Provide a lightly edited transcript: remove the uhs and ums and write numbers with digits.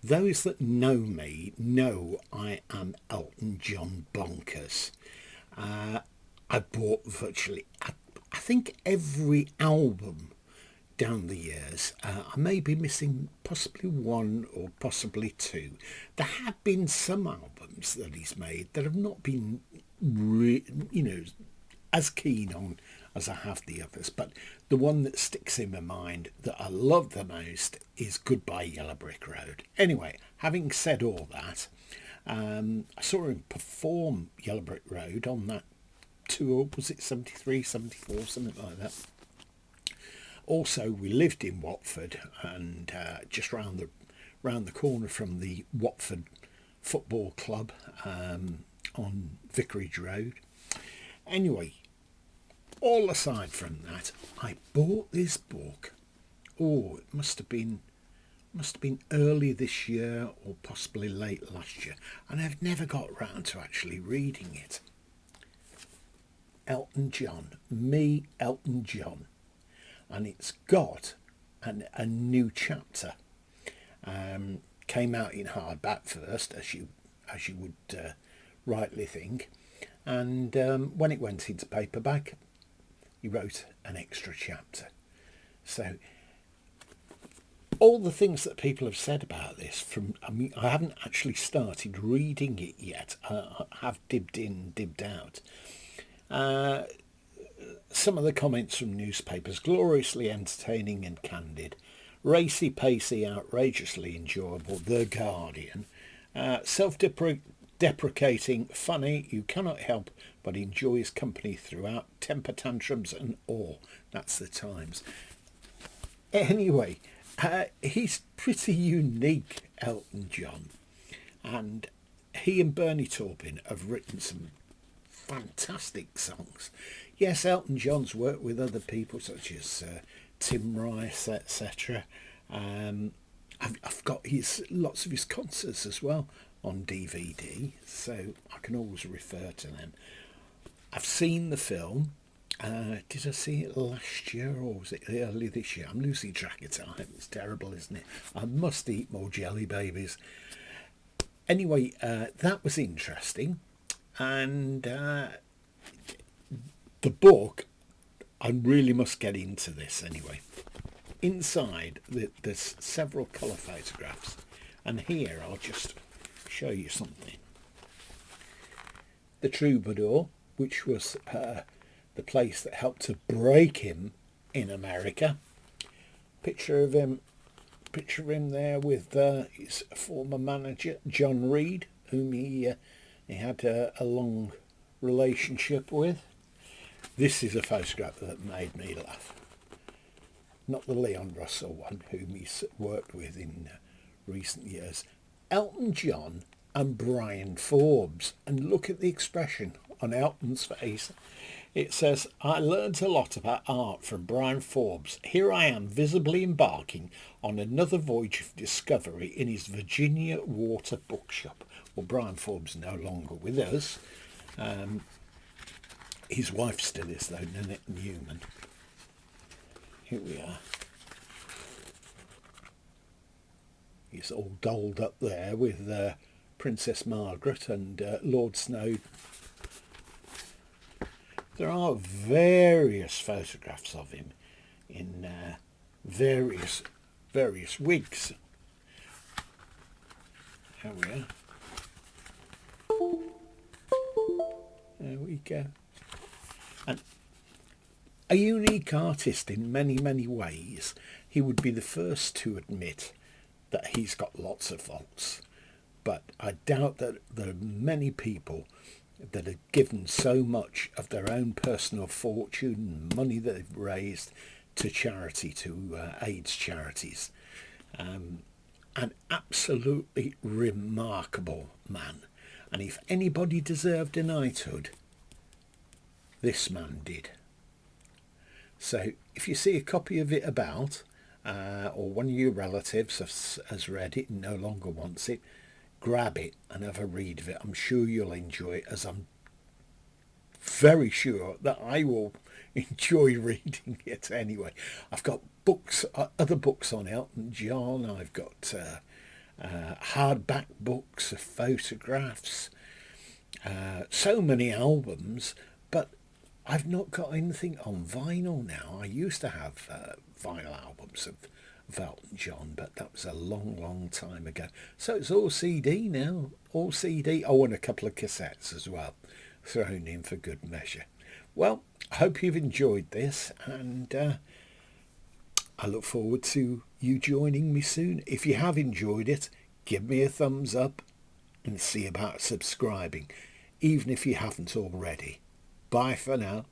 Those that know me know I am Elton John bonkers. Uh, I bought virtually, I think, every album down the years. I may be missing possibly one or possibly two. There have been some albums that he's made that have not been, as keen on as I have the others. But the one that sticks in my mind that I love the most is Goodbye Yellow Brick Road. Anyway, having said all that, I saw him perform Yellow Brick Road on that tour. Was it 73, 74, something like that? Also, we lived in Watford, and just round the corner from the Watford Football Club on Vicarage Road. Anyway, all aside from that, I bought this book. Oh, it must have been early this year or possibly late last year, and I've never got round to actually reading it. Elton John, Me, Elton John, and it's got a new chapter. Came out in hardback first, as you would rightly think, and when it went into paperback, he wrote an extra chapter. So all the things that people have said about this, I haven't actually started reading it yet. I have dibbed in, dibbed out. Some of the comments from newspapers: gloriously entertaining and candid, racy, pacey, outrageously enjoyable. The Guardian. Self-deprecating, funny, you cannot help but enjoy his company throughout, temper tantrums and all. That's the Times. Anyway, he's pretty unique, Elton John, and he and Bernie Taupin have written some fantastic songs. Yes, Elton John's worked with other people such as Tim Rice, etc. I've got lots of his concerts as well on DVD, so I can always refer to them. I've seen the film. Did I see it last year or was it early this year? I'm losing track of time. It's terrible, isn't it? I must eat more jelly babies. Anyway, that was interesting. And the book, I really must get into this anyway. Inside, there's several colour photographs. And here, I'll just show you something. The Troubadour, which was the place that helped to break him in America. Picture of him there with his former manager, John Reed, whom he had a long relationship with. This is a photograph that made me laugh. Not the Leon Russell one, whom he's worked with in recent years. Elton John and Brian Forbes. And look at the expression on Elton's face. It says, I learned a lot about art from Brian Forbes. Here I am visibly embarking on another voyage of discovery in his Virginia Water bookshop. Well, Brian Forbes no longer with us. His wife still is, though, Nanette Newman. Here we are. He's all dolled up there with Princess Margaret and Lord Snowdon. There are various photographs of him in various wigs. There we are. There we go. And a unique artist in many, many ways. He would be the first to admit that he's got lots of faults. But I doubt that there are many people that have given so much of their own personal fortune, money that they've raised, to charity, to AIDS charities. An absolutely remarkable man. And if anybody deserved a knighthood, this man did. So if you see a copy of it about, or one of your relatives has read it and no longer wants it, grab it and have a read of it. I'm sure you'll enjoy it, as I'm very sure that I will enjoy reading it anyway. I've got books, other books on Elton John. I've got hardback books of photographs, so many albums, but I've not got anything on vinyl now. I used to have vinyl albums of Elton John, but that was a long, long time ago. So it's all CD now, all CD. Oh, and a couple of cassettes as well, thrown in for good measure. Well, I hope you've enjoyed this, and I look forward to you joining me soon. If you have enjoyed it, give me a thumbs up and see about subscribing, even if you haven't already. Bye for now.